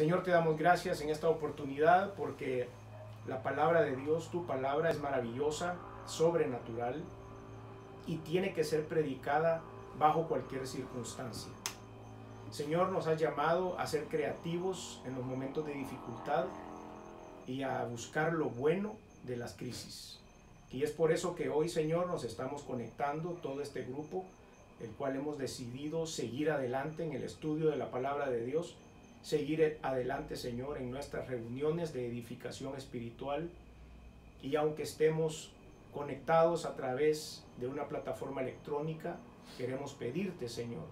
Señor, te damos gracias en esta oportunidad porque la palabra de Dios, tu palabra, es maravillosa, sobrenatural y tiene que ser predicada bajo cualquier circunstancia. Señor, nos has llamado a ser creativos en los momentos de dificultad y a buscar lo bueno de las crisis. Y es por eso que hoy, Señor, nos estamos conectando, todo este grupo, el cual hemos decidido seguir adelante en el estudio de la palabra de Dios, seguir adelante, Señor, en nuestras reuniones de edificación espiritual. Y aunque estemos conectados a través de una plataforma electrónica, queremos pedirte, Señor,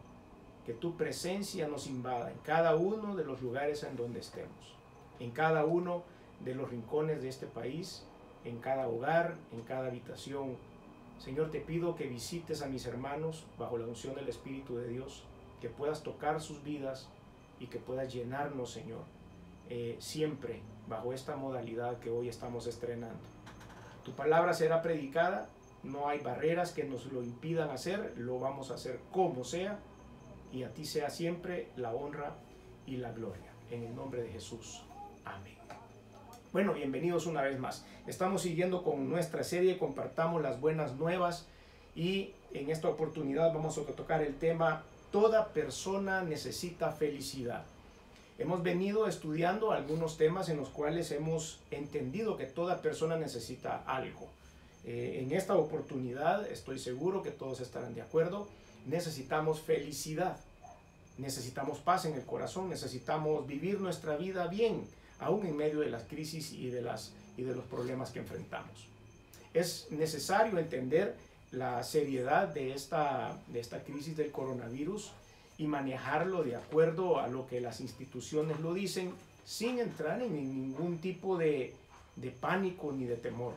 que tu presencia nos invada en cada uno de los lugares en donde estemos, en cada uno de los rincones de este país, en cada hogar, en cada habitación. Señor, te pido que visites a mis hermanos bajo la unción del Espíritu de Dios, que puedas tocar sus vidas y que puedas llenarnos, Señor, siempre bajo esta modalidad que hoy estamos estrenando. Tu palabra será predicada, no hay barreras que nos lo impidan hacer, lo vamos a hacer como sea, y a ti sea siempre la honra y la gloria. En el nombre de Jesús. Amén. Bueno, bienvenidos una vez más. Estamos siguiendo con nuestra serie Compartamos las Buenas Nuevas, y en esta oportunidad vamos a tocar el tema Toda persona necesita felicidad. Hemos venido estudiando algunos temas en los cuales hemos entendido que toda persona necesita algo. En esta oportunidad estoy seguro que todos estarán de acuerdo. Necesitamos felicidad, necesitamos paz en el corazón, necesitamos vivir nuestra vida bien, aún en medio de las crisis y de los problemas que enfrentamos. Es necesario entender la seriedad de esta crisis del coronavirus y manejarlo de acuerdo a lo que las instituciones lo dicen, sin entrar en ningún tipo de pánico ni de temor.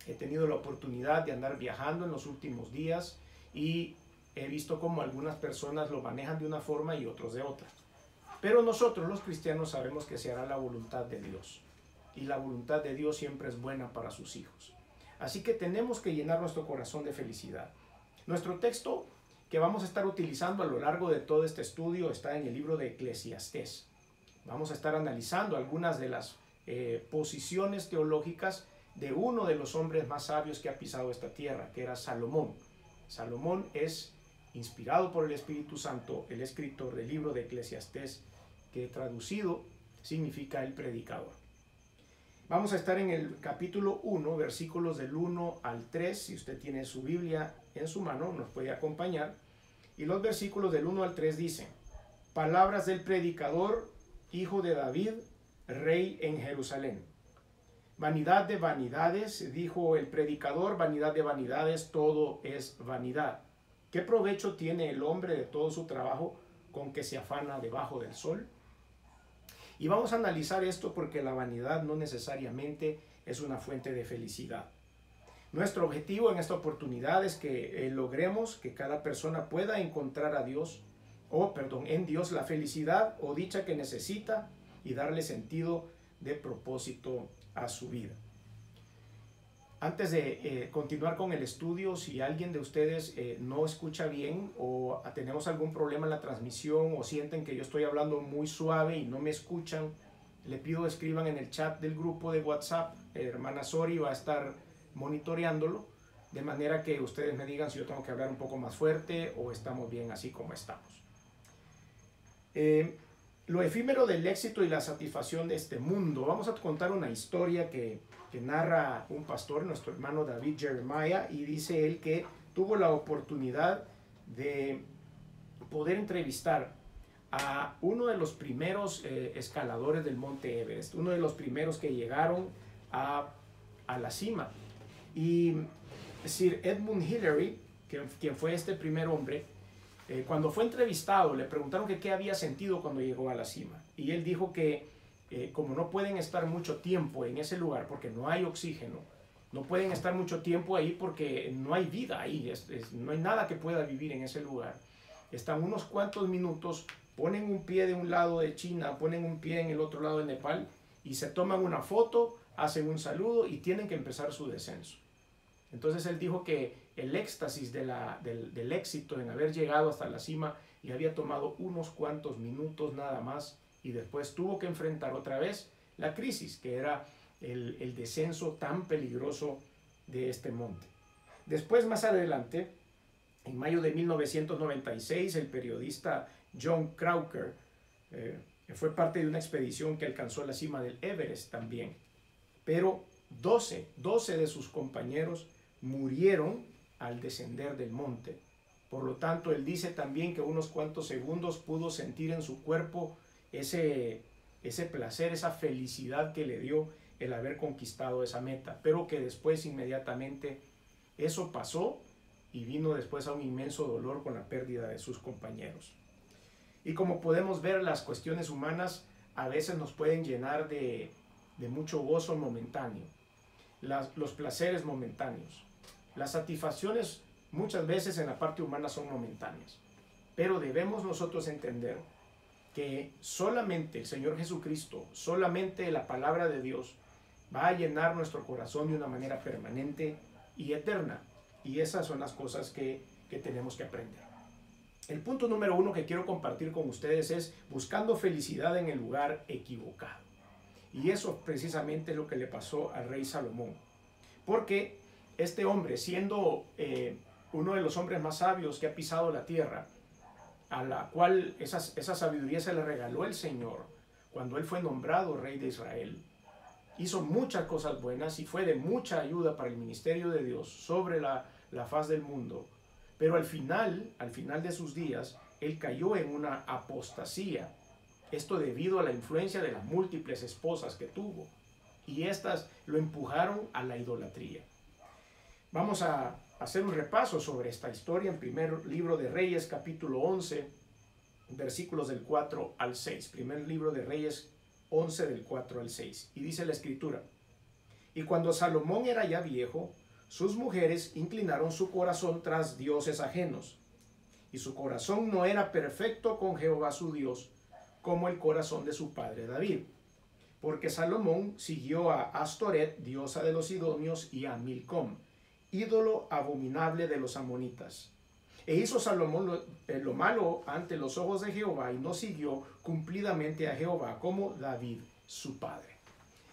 He tenido la oportunidad de andar viajando en los últimos días y he visto cómo algunas personas lo manejan de una forma y otros de otra. Pero nosotros los cristianos sabemos que se hará la voluntad de Dios. Y la voluntad de Dios siempre es buena para sus hijos. Así que tenemos que llenar nuestro corazón de felicidad. Nuestro texto que vamos a estar utilizando a lo largo de todo este estudio está en el libro de Eclesiastés. Vamos a estar analizando algunas de las posiciones teológicas de uno de los hombres más sabios que ha pisado esta tierra, que era Salomón. Salomón es, inspirado por el Espíritu Santo, el escritor del libro de Eclesiastés, que traducido significa el predicador. Vamos a estar en el capítulo 1, versículos del 1 al 3. Si usted tiene su Biblia en su mano, nos puede acompañar. Y los versículos del 1 al 3 dicen: palabras del predicador, hijo de David, rey en Jerusalén. Vanidad de vanidades, dijo el predicador, vanidad de vanidades, todo es vanidad. ¿Qué provecho tiene el hombre de todo su trabajo con que se afana debajo del sol? Y vamos a analizar esto porque la vanidad no necesariamente es una fuente de felicidad. Nuestro objetivo en esta oportunidad es que logremos que cada persona pueda encontrar a Dios, en Dios la felicidad o dicha que necesita y darle sentido de propósito a su vida. Antes de continuar con el estudio, si alguien de ustedes no escucha bien o tenemos algún problema en la transmisión o sienten que yo estoy hablando muy suave y no me escuchan, le pido escriban en el chat del grupo de WhatsApp. Hermana Sori va a estar monitoreándolo, de manera que ustedes me digan si yo tengo que hablar un poco más fuerte o estamos bien así como estamos. Lo efímero del éxito y la satisfacción de este mundo. Vamos a contar una historia que narra un pastor, nuestro hermano David Jeremiah, y dice él que tuvo la oportunidad de poder entrevistar a uno de los primeros escaladores del Monte Everest, uno de los primeros que llegaron a la cima. Y Sir Edmund Hillary, quien fue este primer hombre, cuando fue entrevistado le preguntaron que qué había sentido cuando llegó a la cima, y él dijo que como no pueden estar mucho tiempo en ese lugar porque no hay oxígeno, no pueden estar mucho tiempo ahí porque no hay vida ahí, no hay nada que pueda vivir en ese lugar. Están unos cuantos minutos, ponen un pie de un lado de China, ponen un pie en el otro lado de Nepal y se toman una foto, hacen un saludo y tienen que empezar su descenso. Entonces él dijo que el éxtasis del éxito en haber llegado hasta la cima le había tomado unos cuantos minutos nada más y después tuvo que enfrentar otra vez la crisis, que era el descenso tan peligroso de este monte. Después, más adelante, en mayo de 1996, el periodista John Crocker fue parte de una expedición que alcanzó la cima del Everest también. Pero 12 de sus compañeros murieron al descender del monte. Por lo tanto, él dice también que unos cuantos segundos pudo sentir en su cuerpo ese placer, esa felicidad que le dio el haber conquistado esa meta, pero que después inmediatamente eso pasó y vino después a un inmenso dolor con la pérdida de sus compañeros. Y como podemos ver, las cuestiones humanas a veces nos pueden llenar de mucho gozo momentáneo, los placeres momentáneos. Las satisfacciones muchas veces en la parte humana son momentáneas, pero debemos nosotros entender que solamente el Señor Jesucristo, solamente la palabra de Dios va a llenar nuestro corazón de una manera permanente y eterna. Y esas son las cosas que tenemos que aprender. El punto número 1 que quiero compartir con ustedes es buscando felicidad en el lugar equivocado. Y eso precisamente es lo que le pasó al rey Salomón. Porque este hombre, siendo uno de los hombres más sabios que ha pisado la tierra, a la cual esa sabiduría se le regaló el Señor cuando él fue nombrado rey de Israel, hizo muchas cosas buenas y fue de mucha ayuda para el ministerio de Dios sobre la faz del mundo. Pero al final de sus días, él cayó en una apostasía. Esto debido a la influencia de las múltiples esposas que tuvo. Y estas lo empujaron a la idolatría. Vamos a hacer un repaso sobre esta historia en primer libro de Reyes, capítulo 11, versículos del 4 al 6. Primer libro de Reyes 11, del 4 al 6. Y dice la escritura: y cuando Salomón era ya viejo, sus mujeres inclinaron su corazón tras dioses ajenos, y su corazón no era perfecto con Jehová su Dios, como el corazón de su padre David. Porque Salomón siguió a Astoret, diosa de los sidonios, y a Milcom, ídolo abominable de los amonitas. E hizo Salomón lo malo ante los ojos de Jehová, y no siguió cumplidamente a Jehová como David su padre.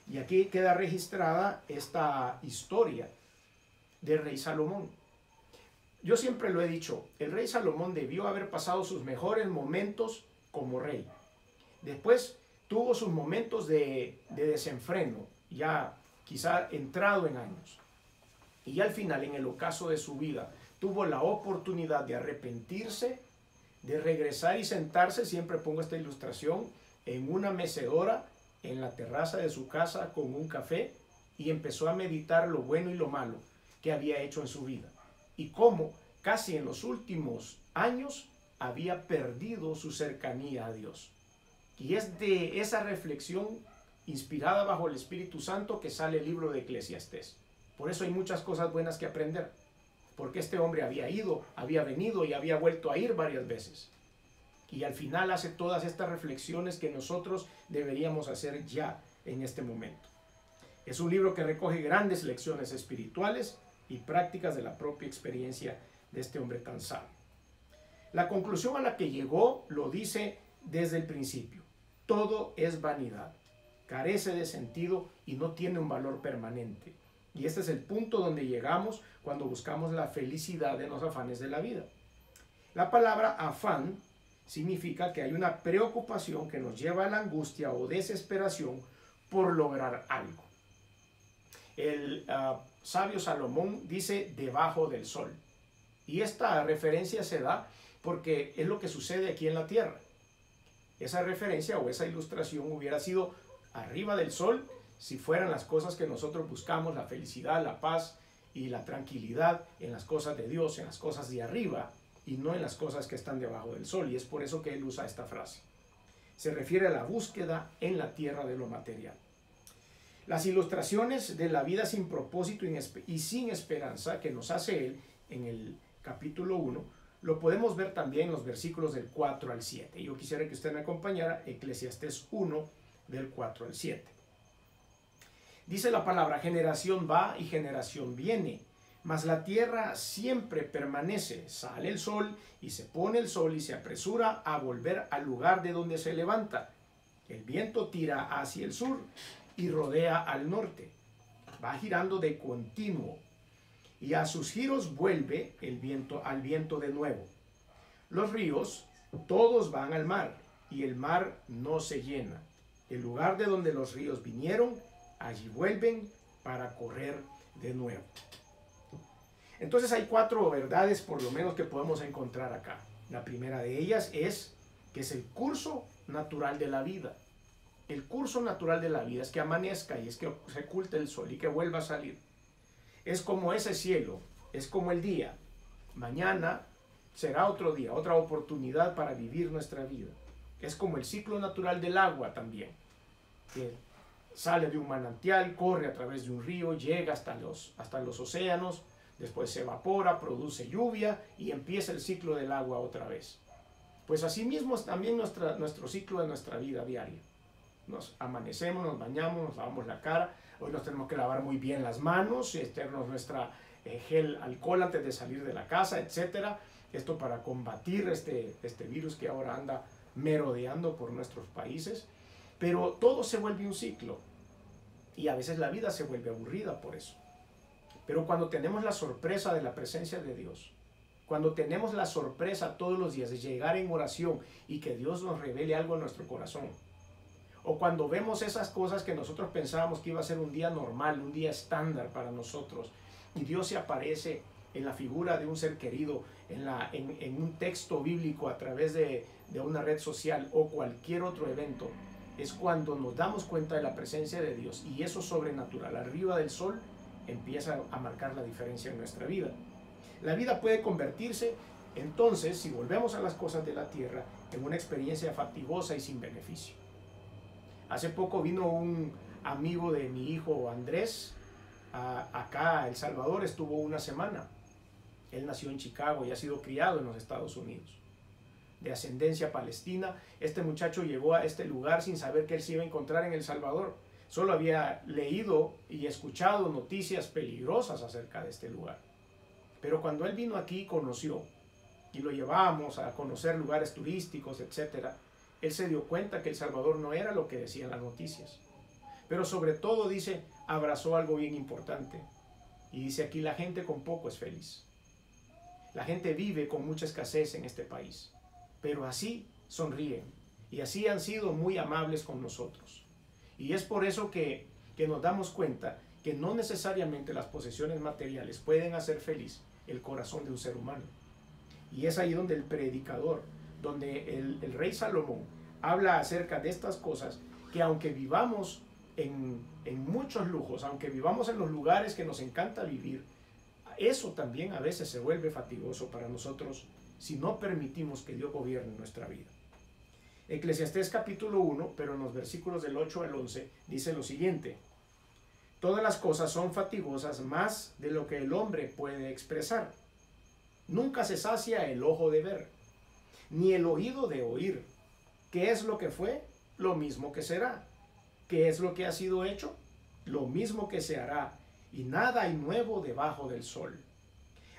Y aquí queda registrada esta historia del rey Salomón. Yo siempre lo he dicho, el rey Salomón debió haber pasado sus mejores momentos como rey. Después tuvo sus momentos de desenfreno, ya quizá entrado en años. Y al final, en el ocaso de su vida, tuvo la oportunidad de arrepentirse, de regresar y sentarse, siempre pongo esta ilustración, en una mecedora en la terraza de su casa con un café, y empezó a meditar lo bueno y lo malo que había hecho en su vida. Y cómo casi en los últimos años había perdido su cercanía a Dios. Y es de esa reflexión inspirada bajo el Espíritu Santo que sale el libro de Eclesiastés. Por eso hay muchas cosas buenas que aprender. Porque este hombre había ido, había venido y había vuelto a ir varias veces. Y al final hace todas estas reflexiones que nosotros deberíamos hacer ya en este momento. Es un libro que recoge grandes lecciones espirituales y prácticas de la propia experiencia de este hombre tan sabio. La conclusión a la que llegó lo dice desde el principio. Todo es vanidad, carece de sentido y no tiene un valor permanente. Y este es el punto donde llegamos cuando buscamos la felicidad en los afanes de la vida. La palabra afán significa que hay una preocupación que nos lleva a la angustia o desesperación por lograr algo. El sabio Salomón dice debajo del sol. Y esta referencia se da porque es lo que sucede aquí en la tierra. Esa referencia o esa ilustración hubiera sido arriba del sol si fueran las cosas que nosotros buscamos, la felicidad, la paz y la tranquilidad en las cosas de Dios, en las cosas de arriba y no en las cosas que están debajo del sol. Y es por eso que él usa esta frase. Se refiere a la búsqueda en la tierra de lo material. Las ilustraciones de la vida sin propósito y sin esperanza que nos hace él en el capítulo 1, lo podemos ver también en los versículos del 4 al 7. Yo quisiera que usted me acompañara, Eclesiastés 1, del 4 al 7. Dice la palabra: generación va y generación viene, mas la tierra siempre permanece. Sale el sol y se pone el sol y se apresura a volver al lugar de donde se levanta, El viento tira hacia el sur y rodea al norte. Va girando de continuo. Y a sus giros vuelve el viento al viento de nuevo. Los ríos todos van al mar y el mar no se llena. El lugar de donde los ríos vinieron, allí vuelven para correr de nuevo. Entonces hay 4 verdades por lo menos que podemos encontrar acá. La primera de ellas es que es el curso natural de la vida. El curso natural de la vida es que amanezca y es que se oculte el sol y que vuelva a salir. Es como ese cielo, es como el día. Mañana será otro día, otra oportunidad para vivir nuestra vida. Es como el ciclo natural del agua también, que sale de un manantial, corre a través de un río, llega hasta los océanos, después se evapora, produce lluvia y empieza el ciclo del agua otra vez. Pues así mismo es también nuestro ciclo de nuestra vida diaria. Nos amanecemos, nos bañamos, nos lavamos la cara. Hoy nos tenemos que lavar muy bien las manos, echarnos nuestra gel alcohol antes de salir de la casa, etc. Esto para combatir este virus que ahora anda merodeando por nuestros países. Pero todo se vuelve un ciclo y a veces la vida se vuelve aburrida por eso. Pero cuando tenemos la sorpresa de la presencia de Dios, cuando tenemos la sorpresa todos los días de llegar en oración y que Dios nos revele algo en nuestro corazón, o cuando vemos esas cosas que nosotros pensábamos que iba a ser un día normal, un día estándar para nosotros, y Dios se aparece en la figura de un ser querido, en un texto bíblico a través de una red social o cualquier otro evento, es cuando nos damos cuenta de la presencia de Dios y eso sobrenatural, arriba del sol, empieza a marcar la diferencia en nuestra vida. La vida puede convertirse, entonces, si volvemos a las cosas de la tierra, en una experiencia fatigosa y sin beneficio. Hace poco vino un amigo de mi hijo Andrés, acá a El Salvador, estuvo una semana. Él nació en Chicago y ha sido criado en los Estados Unidos. De ascendencia palestina, este muchacho llegó a este lugar sin saber que él se iba a encontrar en El Salvador. Solo había leído y escuchado noticias peligrosas acerca de este lugar. Pero cuando él vino aquí, conoció, y lo llevábamos a conocer lugares turísticos, etc., él se dio cuenta que El Salvador no era lo que decían las noticias. Pero sobre todo, dice, abrazó algo bien importante. Y dice, aquí la gente con poco es feliz. La gente vive con mucha escasez en este país. Pero así sonríen. Y así han sido muy amables con nosotros. Y es por eso que nos damos cuenta que no necesariamente las posesiones materiales pueden hacer feliz el corazón de un ser humano. Y es ahí donde el predicador, donde el rey Salomón habla acerca de estas cosas, que aunque vivamos en muchos lujos, aunque vivamos en los lugares que nos encanta vivir, eso también a veces se vuelve fatigoso para nosotros si no permitimos que Dios gobierne nuestra vida. Eclesiastés capítulo 1, pero en los versículos del 8 al 11, dice lo siguiente: todas las cosas son fatigosas más de lo que el hombre puede expresar. Nunca se sacia el ojo de ver, ni el oído de oír. ¿Qué es lo que fue? Lo mismo que será. ¿Qué es lo que ha sido hecho? Lo mismo que se hará. Y nada hay nuevo debajo del sol.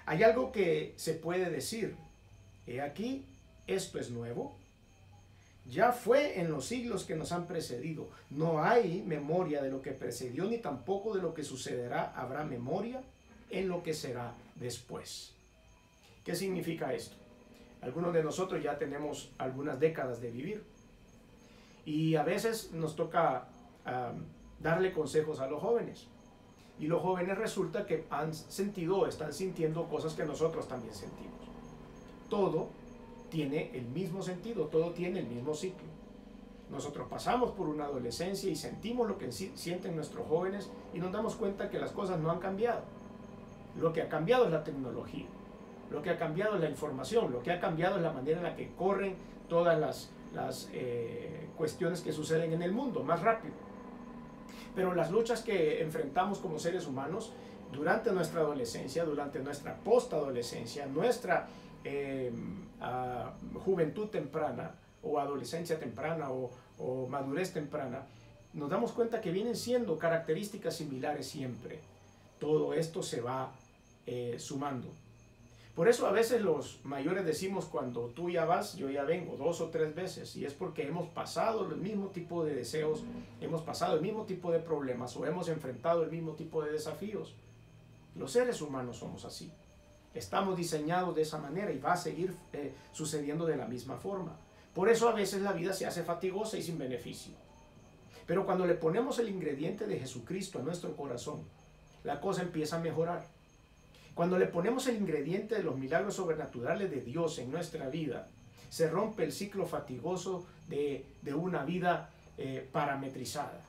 Hay algo que se puede decir: he aquí, esto es nuevo. Ya fue en los siglos que nos han precedido. No hay memoria de lo que precedió, ni tampoco de lo que sucederá habrá memoria en lo que será después. ¿Qué significa esto? Algunos de nosotros ya tenemos algunas décadas de vivir. Y a veces nos toca darle consejos a los jóvenes. Y los jóvenes resulta que han sentido o están sintiendo cosas que nosotros también sentimos. Todo tiene el mismo sentido, todo tiene el mismo ciclo. Nosotros pasamos por una adolescencia y sentimos lo que sienten nuestros jóvenes y nos damos cuenta que las cosas no han cambiado. Lo que ha cambiado es la tecnología, lo que ha cambiado es la información, lo que ha cambiado es la manera en la que corren todas las cuestiones que suceden en el mundo más rápido. Pero las luchas que enfrentamos como seres humanos durante nuestra adolescencia, durante nuestra postadolescencia, nuestra juventud temprana o adolescencia temprana o madurez temprana, nos damos cuenta que vienen siendo características similares siempre. Todo esto se va sumando. Por eso a veces los mayores decimos, cuando tú ya vas, yo ya vengo, 2 o 3 veces. Y es porque hemos pasado el mismo tipo de deseos, hemos pasado el mismo tipo de problemas o hemos enfrentado el mismo tipo de desafíos. Los seres humanos somos así. Estamos diseñados de esa manera y va a seguir sucediendo de la misma forma. Por eso a veces la vida se hace fatigosa y sin beneficio. Pero cuando le ponemos el ingrediente de Jesucristo a nuestro corazón, la cosa empieza a mejorar. Cuando le ponemos el ingrediente de los milagros sobrenaturales de Dios en nuestra vida, se rompe el ciclo fatigoso de una vida parametrizada.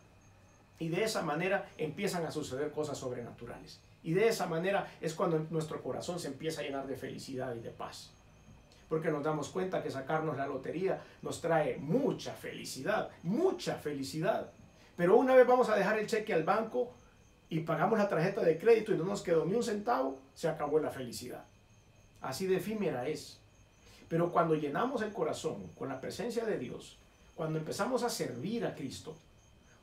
Y de esa manera empiezan a suceder cosas sobrenaturales. Y de esa manera es cuando nuestro corazón se empieza a llenar de felicidad y de paz. Porque nos damos cuenta que sacarnos la lotería nos trae mucha felicidad, mucha felicidad. Pero una vez vamos a dejar el cheque al banco y pagamos la tarjeta de crédito y no nos quedó ni un centavo, se acabó la felicidad. Así de efímera es. Pero cuando llenamos el corazón con la presencia de Dios, cuando empezamos a servir a Cristo,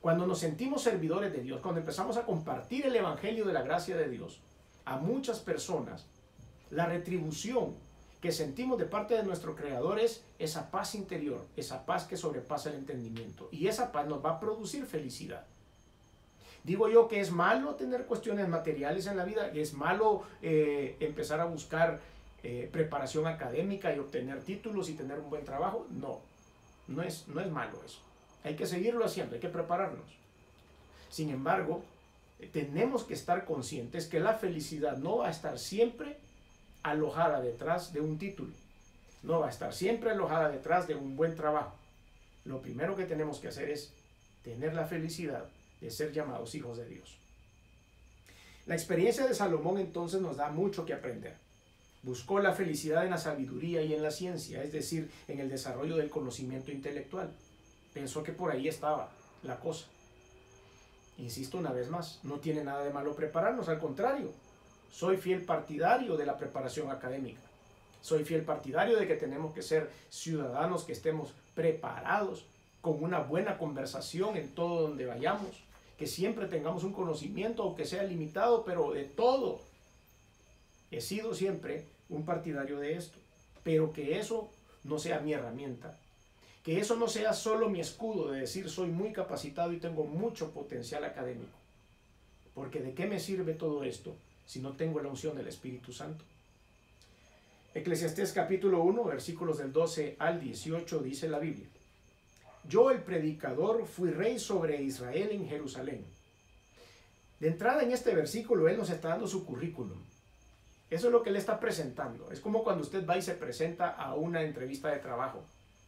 cuando nos sentimos servidores de Dios, cuando empezamos a compartir el evangelio de la gracia de Dios a muchas personas, la retribución que sentimos de parte de nuestro Creador es esa paz interior, esa paz que sobrepasa el entendimiento. Y esa paz nos va a producir felicidad. Digo yo que es malo tener cuestiones materiales en la vida, es malo empezar a buscar preparación académica y obtener títulos y tener un buen trabajo. No, no es malo eso. Hay que seguirlo haciendo, hay que prepararnos. Sin embargo, tenemos que estar conscientes que la felicidad no va a estar siempre alojada detrás de un título. No va a estar siempre alojada detrás de un buen trabajo. Lo primero que tenemos que hacer es tener la felicidad de ser llamados hijos de Dios. La experiencia de Salomón entonces nos da mucho que aprender. Buscó la felicidad en la sabiduría y en la ciencia, es decir, en el desarrollo del conocimiento intelectual. Pensó que por ahí estaba la cosa. Insisto una vez más, no tiene nada de malo prepararnos, al contrario. Soy fiel partidario de la preparación académica. Soy fiel partidario de que tenemos que ser ciudadanos que estemos preparados, con una buena conversación en todo donde vayamos, que siempre tengamos un conocimiento, aunque sea limitado, pero de todo. He sido siempre un partidario de esto, pero que eso no sea mi herramienta. Que eso no sea solo mi escudo de decir soy muy capacitado y tengo mucho potencial académico. Porque ¿de qué me sirve todo esto si no tengo la unción del Espíritu Santo? Eclesiastés capítulo 1, versículos del 12 al 18 dice la Biblia: Yo, el predicador, fui rey sobre Israel en Jerusalén. De entrada en este versículo él nos está dando su currículum. Eso es lo que él está presentando. Es como cuando usted va y se presenta a una entrevista de trabajo.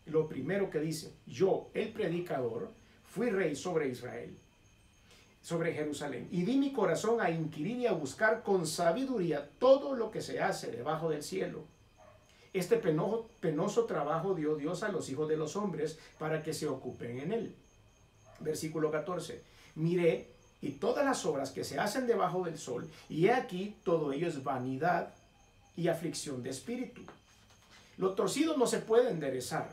Lo primero que dice: yo, el predicador, fui rey sobre Israel, sobre Jerusalén, y di mi corazón a inquirir y a buscar con sabiduría todo lo que se hace debajo del cielo. Este penoso trabajo dio Dios a los hijos de los hombres para que se ocupen en él. Versículo 14. Miré y todas las obras que se hacen debajo del sol, y he aquí todo ello es vanidad y aflicción de espíritu. Lo torcido no se puede enderezar,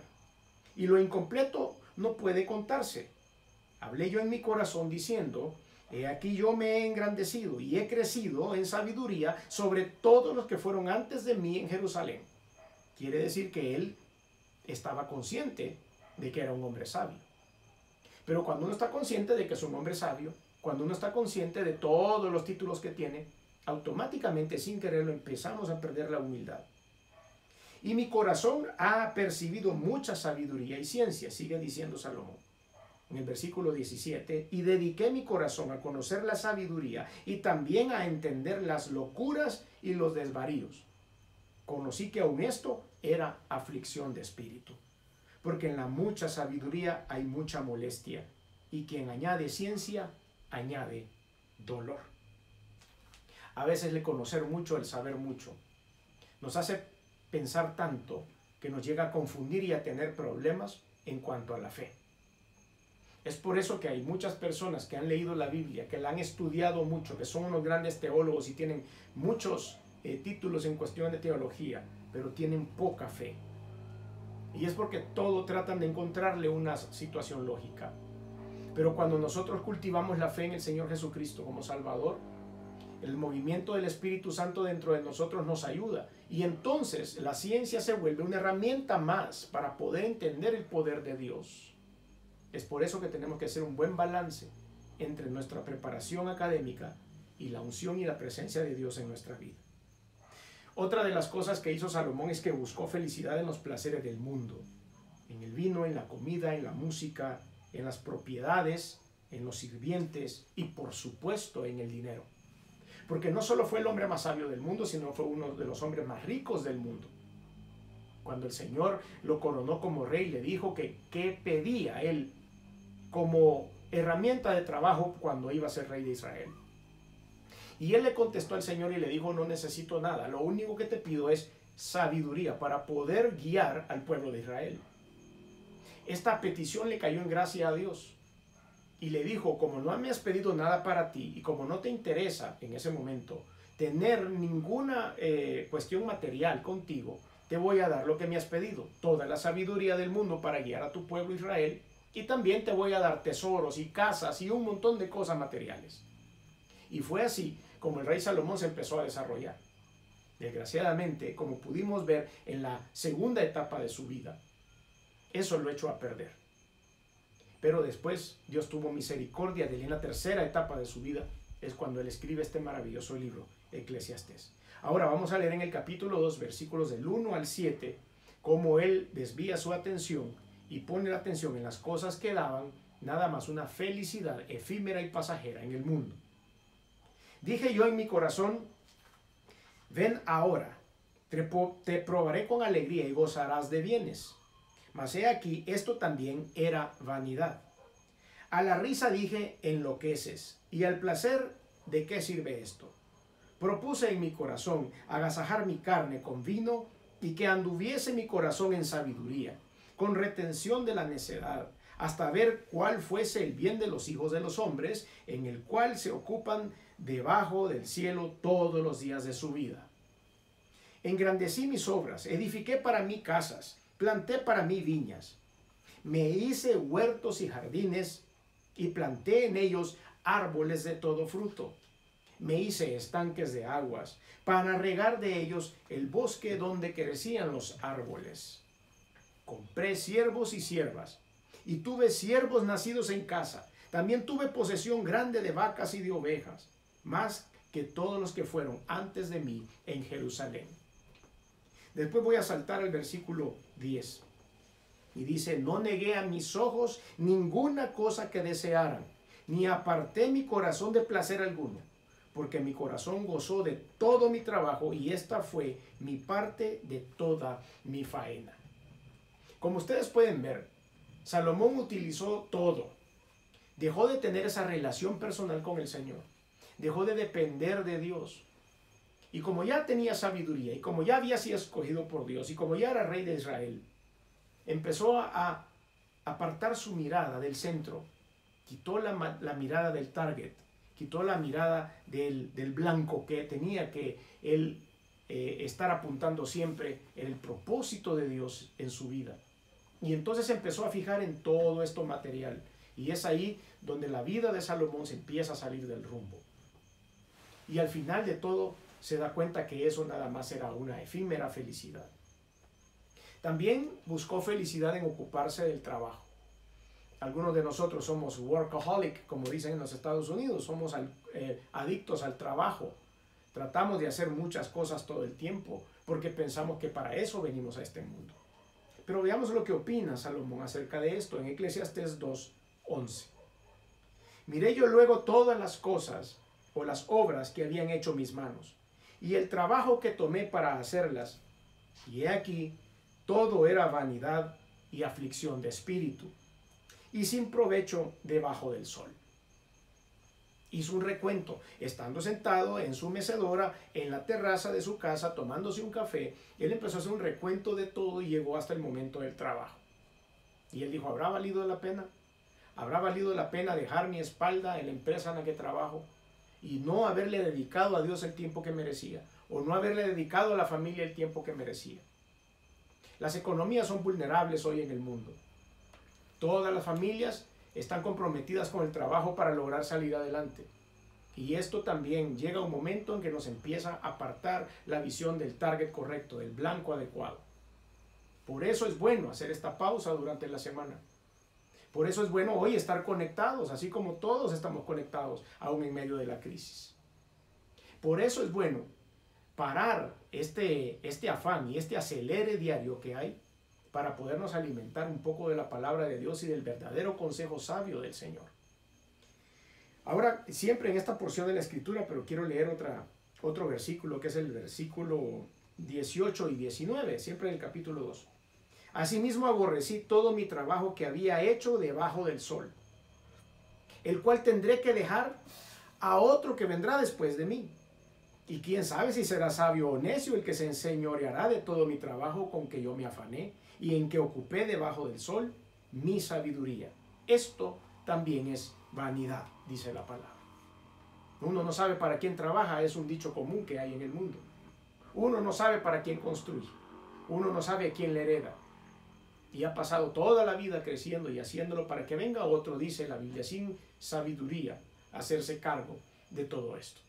y lo incompleto no puede contarse. Hablé yo en mi corazón diciendo: he aquí yo me he engrandecido y he crecido en sabiduría sobre todos los que fueron antes de mí en Jerusalén. Quiere decir que él estaba consciente de que era un hombre sabio. Pero cuando uno está consciente de que es un hombre sabio, cuando uno está consciente de todos los títulos que tiene, automáticamente, sin quererlo, empezamos a perder la humildad. Y mi corazón ha percibido mucha sabiduría y ciencia, sigue diciendo Salomón. En el versículo 17, y dediqué mi corazón a conocer la sabiduría y también a entender las locuras y los desvaríos. Conocí que aun esto era aflicción de espíritu, porque en la mucha sabiduría hay mucha molestia, y quien añade ciencia, añade dolor. A veces el conocer mucho, el saber mucho, nos hace pensar tanto que nos llega a confundir y a tener problemas en cuanto a la fe. Es por eso que hay muchas personas que han leído la Biblia, que la han estudiado mucho, que son unos grandes teólogos y tienen muchos títulos en cuestión de teología, pero tienen poca fe. Y es porque todo tratan de encontrarle una situación lógica. Pero cuando nosotros cultivamos la fe en el Señor Jesucristo como Salvador, el movimiento del Espíritu Santo dentro de nosotros nos ayuda Y entonces la ciencia se vuelve una herramienta más para poder entender el poder de Dios. Es por eso que tenemos que hacer un buen balance entre nuestra preparación académica y la unción y la presencia de Dios en nuestra vida. Otra de las cosas que hizo Salomón es que buscó felicidad en los placeres del mundo, en el vino, en la comida, en la música, en las propiedades, en los sirvientes y por supuesto en el dinero. Porque no solo fue el hombre más sabio del mundo, sino fue uno de los hombres más ricos del mundo. Cuando el Señor lo coronó como rey, le dijo que qué pedía él como herramienta de trabajo cuando iba a ser rey de Israel. Y él le contestó al Señor y le dijo: no necesito nada, lo único que te pido es sabiduría para poder guiar al pueblo de Israel. Esta petición le cayó en gracia a Dios y le dijo: como no me has pedido nada para ti y como no te interesa en ese momento tener ninguna cuestión material contigo, te voy a dar lo que me has pedido, toda la sabiduría del mundo para guiar a tu pueblo Israel, y también te voy a dar tesoros y casas y un montón de cosas materiales. Y fue así como el rey Salomón se empezó a desarrollar. Desgraciadamente, como pudimos ver en la segunda etapa de su vida, eso lo echó a perder. Pero después Dios tuvo misericordia de él en la tercera etapa de su vida. Es cuando él escribe este maravilloso libro, Eclesiastés. Ahora vamos a leer en el capítulo 2, versículos del 1 al 7, cómo él desvía su atención y pone la atención en las cosas que daban nada más una felicidad efímera y pasajera en el mundo. Dije yo en mi corazón: ven ahora, te probaré con alegría y gozarás de bienes. Mas he aquí, esto también era vanidad. A la risa dije: enloqueces, y al placer, ¿de qué sirve esto? Propuse en mi corazón agasajar mi carne con vino y que anduviese mi corazón en sabiduría, con retención de la necedad, hasta ver cuál fuese el bien de los hijos de los hombres, en el cual se ocupan debajo del cielo todos los días de su vida. Engrandecí mis obras, edifiqué para mí casas, planté para mí viñas, me hice huertos y jardines y planté en ellos árboles de todo fruto. Me hice estanques de aguas para regar de ellos el bosque donde crecían los árboles. Compré siervos y siervas y tuve siervos nacidos en casa. También tuve posesión grande de vacas y de ovejas, más que todos los que fueron antes de mí en Jerusalén. Después voy a saltar al versículo 10. Y dice: no negué a mis ojos ninguna cosa que desearan, ni aparté mi corazón de placer alguno, porque mi corazón gozó de todo mi trabajo y esta fue mi parte de toda mi faena. Como ustedes pueden ver, Salomón utilizó todo. Dejó de tener esa relación personal con el Señor. Dejó de depender de Dios. Y como ya tenía sabiduría, y como ya había sido escogido por Dios, y como ya era rey de Israel, empezó a apartar su mirada del centro. Quitó la mirada del target, quitó la mirada del blanco que tenía que él estar apuntando siempre en el propósito de Dios en su vida. Y entonces empezó a fijar en todo esto material. Y es ahí donde la vida de Salomón se empieza a salir del rumbo. Y al final de todo se da cuenta que eso nada más era una efímera felicidad. También buscó felicidad en ocuparse del trabajo. Algunos de nosotros somos workaholic, como dicen en los Estados Unidos, somos adictos al trabajo. Tratamos de hacer muchas cosas todo el tiempo porque pensamos que para eso venimos a este mundo. Pero veamos lo que opina Salomón acerca de esto en Eclesiastés 2:11. Miré yo luego todas las cosas o las obras que habían hecho mis manos y el trabajo que tomé para hacerlas, y he aquí, todo era vanidad y aflicción de espíritu, y sin provecho debajo del sol. Hizo un recuento, estando sentado en su mecedora, en la terraza de su casa, tomándose un café. Él empezó a hacer un recuento de todo y llegó hasta el momento del trabajo. Y él dijo: ¿habrá valido la pena? ¿Habrá valido la pena dejar mi espalda en la empresa en la que trabajo y no haberle dedicado a Dios el tiempo que merecía? ¿O no haberle dedicado a la familia el tiempo que merecía? Las economías son vulnerables hoy en el mundo. Todas las familias están comprometidas con el trabajo para lograr salir adelante. Y esto también llega a un momento en que nos empieza a apartar la visión del target correcto, del blanco adecuado. Por eso es bueno hacer esta pausa durante la semana. Por eso es bueno hoy estar conectados, así como todos estamos conectados, aún en medio de la crisis. Por eso es bueno parar este afán y este acelere diario que hay para podernos alimentar un poco de la palabra de Dios y del verdadero consejo sabio del Señor. Ahora, siempre en esta porción de la Escritura, pero quiero leer otro versículo, que es el versículo 18 y 19, siempre en el capítulo 2. Asimismo aborrecí todo mi trabajo que había hecho debajo del sol, el cual tendré que dejar a otro que vendrá después de mí. Y quién sabe si será sabio o necio el que se enseñoreará de todo mi trabajo con que yo me afané y en que ocupé debajo del sol mi sabiduría. Esto también es vanidad, dice la palabra. Uno no sabe para quién trabaja, es un dicho común que hay en el mundo. Uno no sabe para quién construye. Uno no sabe a quién le hereda. Y ha pasado toda la vida creciendo y haciéndolo para que venga otro, dice la Biblia, sin sabiduría, a hacerse cargo de todo esto.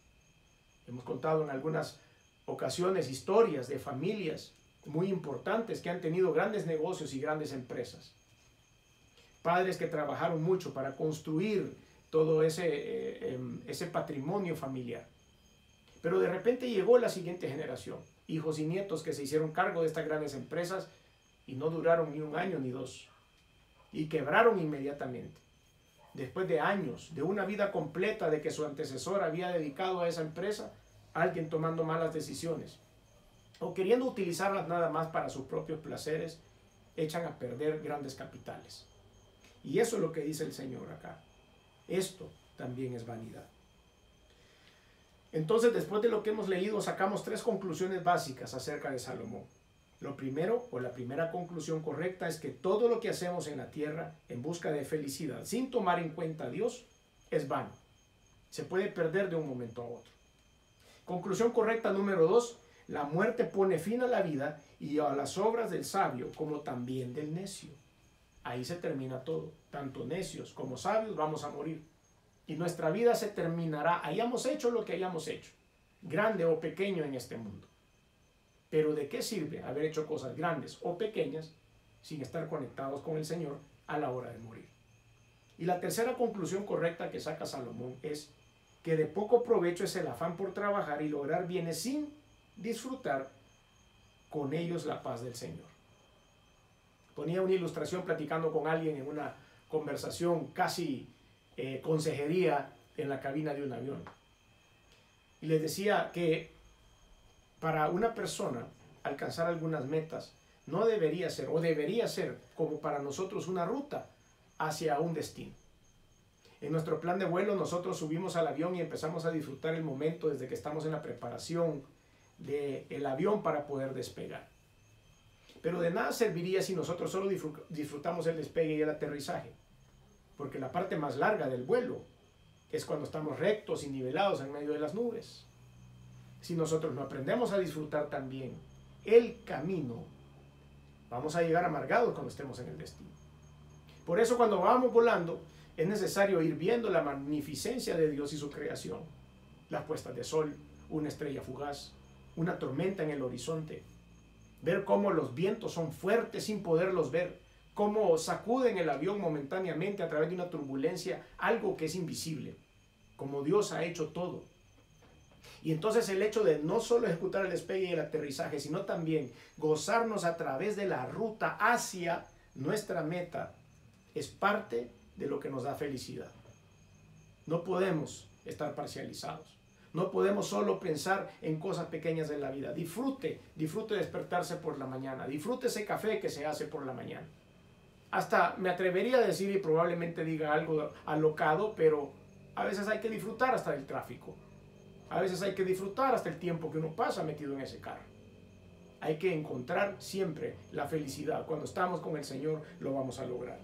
Hemos contado en algunas ocasiones historias de familias muy importantes que han tenido grandes negocios y grandes empresas. Padres que trabajaron mucho para construir todo ese patrimonio familiar. Pero de repente llegó la siguiente generación, hijos y nietos que se hicieron cargo de estas grandes empresas y no duraron ni un año ni dos. Y quebraron inmediatamente. Después de años, de una vida completa de que su antecesor había dedicado a esa empresa, alguien tomando malas decisiones o queriendo utilizarlas nada más para sus propios placeres, echan a perder grandes capitales. Y eso es lo que dice el Señor acá. Esto también es vanidad. Entonces, después de lo que hemos leído, sacamos tres conclusiones básicas acerca de Salomón. Lo primero, o la primera conclusión correcta, es que todo lo que hacemos en la tierra en busca de felicidad, sin tomar en cuenta a Dios, es vano. Se puede perder de un momento a otro. Conclusión correcta número 2, la muerte pone fin a la vida y a las obras del sabio, como también del necio. Ahí se termina todo. Tanto necios como sabios vamos a morir. Y nuestra vida se terminará. Hayamos hecho lo que hayamos hecho, grande o pequeño en este mundo. Pero ¿de qué sirve haber hecho cosas grandes o pequeñas sin estar conectados con el Señor a la hora de morir? Y la tercera conclusión correcta que saca Salomón es que de poco provecho es el afán por trabajar y lograr bienes sin disfrutar con ellos la paz del Señor. Ponía una ilustración platicando con alguien en una conversación casi consejería en la cabina de un avión. Y les decía que para una persona alcanzar algunas metas no debería ser, o debería ser como para nosotros una ruta hacia un destino. En nuestro plan de vuelo nosotros subimos al avión y empezamos a disfrutar el momento desde que estamos en la preparación del avión para poder despegar. Pero de nada serviría si nosotros solo disfrutamos el despegue y el aterrizaje, porque la parte más larga del vuelo es cuando estamos rectos y nivelados en medio de las nubes. Si nosotros no aprendemos a disfrutar también el camino, vamos a llegar amargados cuando estemos en el destino. Por eso cuando vamos volando es necesario ir viendo la magnificencia de Dios y su creación. Las puestas de sol, una estrella fugaz, una tormenta en el horizonte. Ver cómo los vientos son fuertes sin poderlos ver. Cómo sacuden el avión momentáneamente a través de una turbulencia, algo que es invisible. Como Dios ha hecho todo. Y entonces el hecho de no solo ejecutar el despegue y el aterrizaje, sino también gozarnos a través de la ruta hacia nuestra meta, es parte de lo que nos da felicidad. No podemos estar parcializados. No podemos solo pensar en cosas pequeñas de la vida. Disfrute despertarse por la mañana. Disfrute ese café que se hace por la mañana. Hasta me atrevería a decir, y probablemente diga algo alocado, pero a veces hay que disfrutar hasta del tráfico. A veces hay que disfrutar hasta el tiempo que uno pasa metido en ese carro. Hay que encontrar siempre la felicidad. Cuando estamos con el Señor lo vamos a lograr.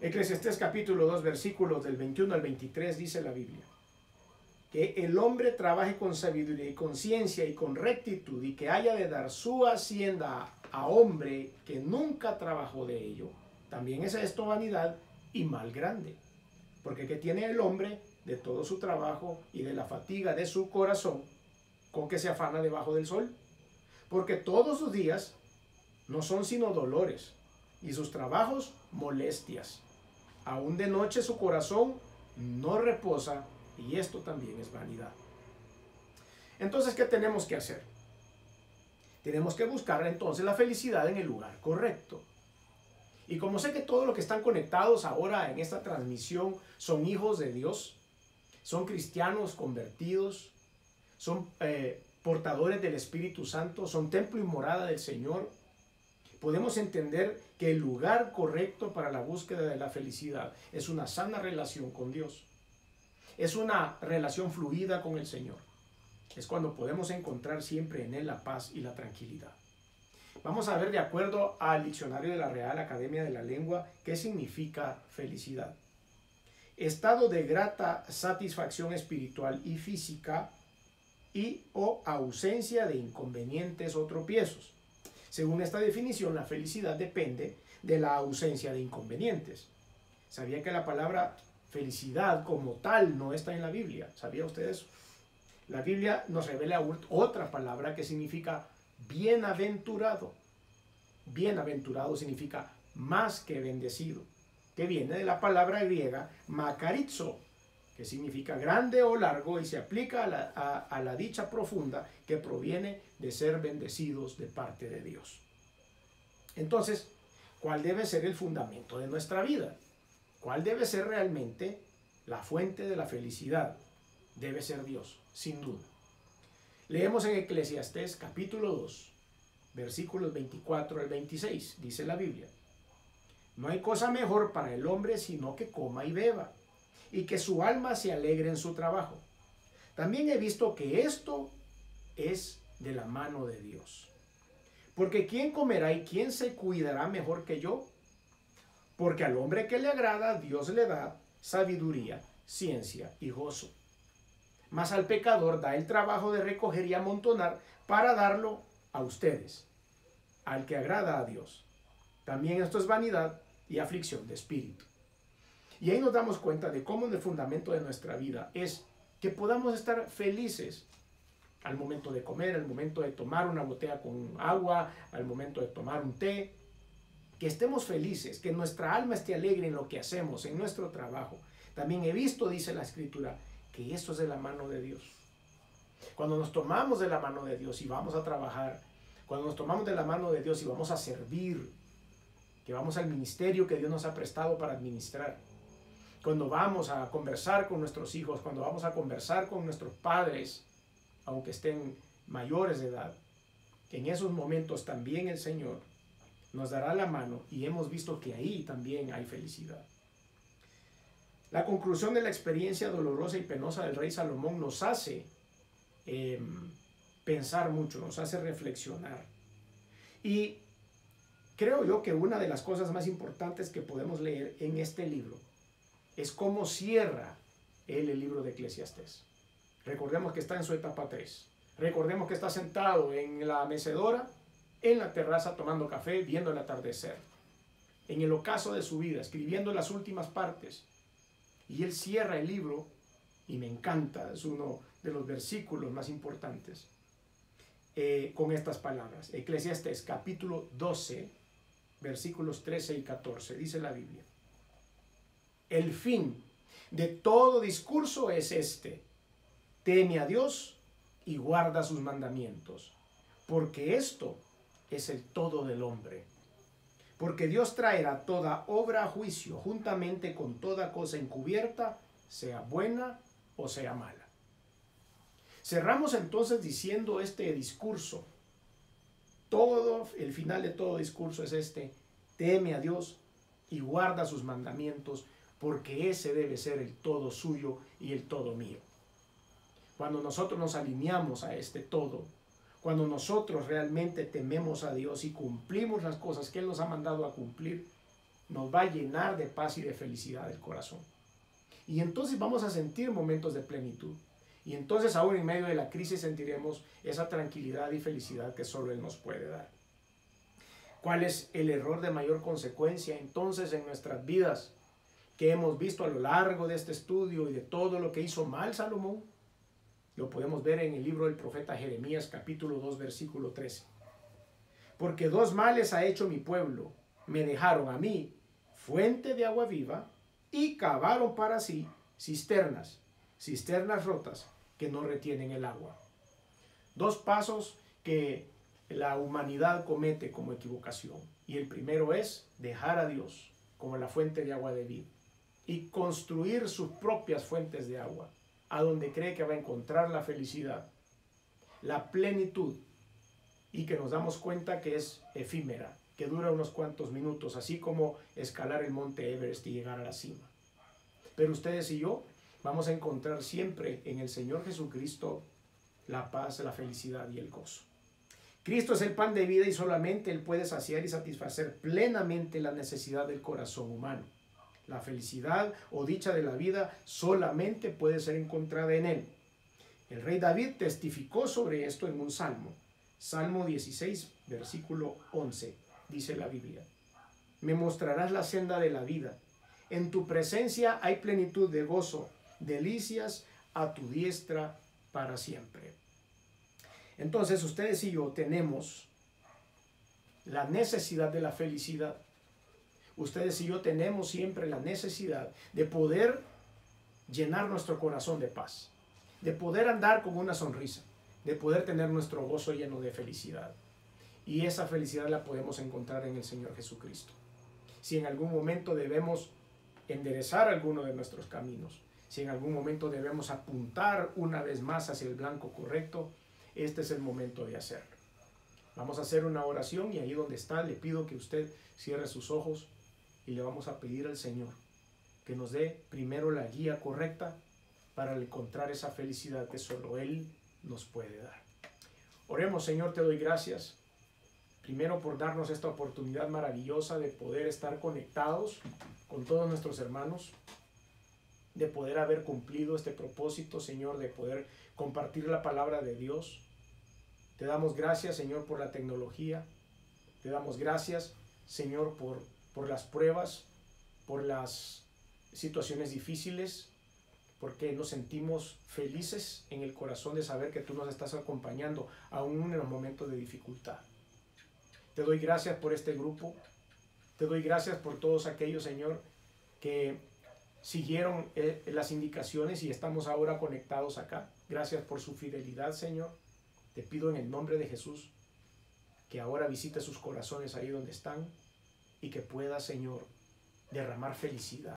Eclesiastés capítulo 2 versículos del 21 al 23 dice la Biblia: que el hombre trabaje con sabiduría y con ciencia y con rectitud, y que haya de dar su hacienda a hombre que nunca trabajó de ello. También es esto vanidad y mal grande. Porque ¿qué tiene el hombre de todo su trabajo y de la fatiga de su corazón con que se afana debajo del sol, porque todos sus días no son sino dolores y sus trabajos molestias. Aún de noche su corazón no reposa y esto también es vanidad. Entonces, ¿qué tenemos que hacer? Tenemos que buscar entonces la felicidad en el lugar correcto. Y como sé que todos los que están conectados ahora en esta transmisión son hijos de Dios, son cristianos convertidos, son portadores del Espíritu Santo, son templo y morada del Señor, podemos entender que el lugar correcto para la búsqueda de la felicidad es una sana relación con Dios. Es una relación fluida con el Señor. Es cuando podemos encontrar siempre en Él la paz y la tranquilidad. Vamos a ver, de acuerdo al diccionario de la Real Academia de la Lengua, qué significa felicidad. Estado de grata satisfacción espiritual y física y o ausencia de inconvenientes o tropiezos. Según esta definición, la felicidad depende de la ausencia de inconvenientes. ¿Sabía que la palabra felicidad como tal no está en la Biblia? ¿Sabía usted eso? La Biblia nos revela otra palabra que significa bienaventurado. Bienaventurado significa más que bendecido, que viene de la palabra griega makarizo, que significa grande o largo y se aplica a la dicha profunda que proviene de ser bendecidos de parte de Dios. Entonces, ¿cuál debe ser el fundamento de nuestra vida? ¿Cuál debe ser realmente la fuente de la felicidad? Debe ser Dios, sin duda. Leemos en Eclesiastés capítulo 2, versículos 24 al 26, dice la Biblia: no hay cosa mejor para el hombre sino que coma y beba, y que su alma se alegre en su trabajo. También he visto que esto es de la mano de Dios. Porque ¿quién comerá y quién se cuidará mejor que yo? Porque al hombre que le agrada, Dios le da sabiduría, ciencia y gozo. Mas al pecador da el trabajo de recoger y amontonar para darlo a ustedes, al que agrada a Dios. También esto es vanidad y aflicción de espíritu. Y ahí nos damos cuenta de cómo en el fundamento de nuestra vida es que podamos estar felices al momento de comer, al momento de tomar una botella con agua, al momento de tomar un té, que estemos felices, que nuestra alma esté alegre en lo que hacemos, en nuestro trabajo. También he visto, dice la Escritura, que esto es de la mano de Dios. Cuando nos tomamos de la mano de Dios y vamos a trabajar, cuando nos tomamos de la mano de Dios y vamos a servir, que vamos al ministerio que Dios nos ha prestado para administrar, cuando vamos a conversar con nuestros hijos, cuando vamos a conversar con nuestros padres, aunque estén mayores de edad, en esos momentos también el Señor nos dará la mano y hemos visto que ahí también hay felicidad. La conclusión de la experiencia dolorosa y penosa del rey Salomón nos hace pensar mucho, nos hace reflexionar. Y creo yo que una de las cosas más importantes que podemos leer en este libro es cómo cierra él el libro de Eclesiastés. Recordemos que está en su etapa 3. Recordemos que está sentado en la mecedora, en la terraza, tomando café, viendo el atardecer. En el ocaso de su vida, escribiendo las últimas partes. Y él cierra el libro, y me encanta, es uno de los versículos más importantes, con estas palabras. Eclesiastés capítulo 12, versículos 13 y 14, dice la Biblia: el fin de todo discurso es este: teme a Dios y guarda sus mandamientos, porque esto es el todo del hombre. Porque Dios traerá toda obra a juicio, juntamente con toda cosa encubierta, sea buena o sea mala. Cerramos entonces diciendo este discurso. El final de todo discurso es este: teme a Dios y guarda sus mandamientos, porque ese debe ser el todo suyo y el todo mío. Cuando nosotros nos alineamos a este todo, cuando nosotros realmente tememos a Dios y cumplimos las cosas que Él nos ha mandado a cumplir, nos va a llenar de paz y de felicidad el corazón. Y entonces vamos a sentir momentos de plenitud. Y entonces aún en medio de la crisis sentiremos esa tranquilidad y felicidad que solo Él nos puede dar. ¿Cuál es el error de mayor consecuencia entonces en nuestras vidas? que hemos visto a lo largo de este estudio y de todo lo que hizo mal Salomón, lo podemos ver en el libro del profeta Jeremías capítulo 2 versículo 13. Porque dos males ha hecho mi pueblo, me dejaron a mí fuente de agua viva y cavaron para sí cisternas rotas que no retienen el agua. Dos pasos que la humanidad comete como equivocación. Y el primero es dejar a Dios como la fuente de agua de vida y construir sus propias fuentes de agua, a donde cree que va a encontrar la felicidad, la plenitud, y que nos damos cuenta que es efímera, que dura unos cuantos minutos, así como escalar el monte Everest y llegar a la cima. Pero ustedes y yo vamos a encontrar siempre en el Señor Jesucristo la paz, la felicidad y el gozo. Cristo es el pan de vida y solamente Él puede saciar y satisfacer plenamente la necesidad del corazón humano. La felicidad o dicha de la vida solamente puede ser encontrada en Él. El rey David testificó sobre esto en un salmo. Salmo 16, versículo 11, dice la Biblia. Me mostrarás la senda de la vida. En tu presencia hay plenitud de gozo, delicias a tu diestra para siempre. Entonces ustedes y yo tenemos la necesidad de la felicidad. Ustedes y yo tenemos siempre la necesidad de poder llenar nuestro corazón de paz, de poder andar con una sonrisa, de poder tener nuestro gozo lleno de felicidad. Y esa felicidad la podemos encontrar en el Señor Jesucristo. Si en algún momento debemos enderezar alguno de nuestros caminos, si en algún momento debemos apuntar una vez más hacia el blanco correcto, este es el momento de hacerlo. Vamos a hacer una oración y ahí donde está le pido que usted cierre sus ojos y le vamos a pedir al Señor que nos dé primero la guía correcta para encontrar esa felicidad que solo Él nos puede dar. Oremos. Señor, te doy gracias primero por darnos esta oportunidad maravillosa de poder estar conectados con todos nuestros hermanos, de poder haber cumplido este propósito, Señor, de poder compartir la palabra de Dios. Te damos gracias, Señor, por la tecnología. Te damos gracias, Señor, por las pruebas, por las situaciones difíciles, porque nos sentimos felices en el corazón de saber que tú nos estás acompañando aún en los momentos de dificultad. Te doy gracias por este grupo. Te doy gracias por todos aquellos, Señor, que siguieron las indicaciones y estamos ahora conectados acá. Gracias por su fidelidad, Señor. Te pido en el nombre de Jesús que ahora visite sus corazones ahí donde están y que pueda, Señor, derramar felicidad.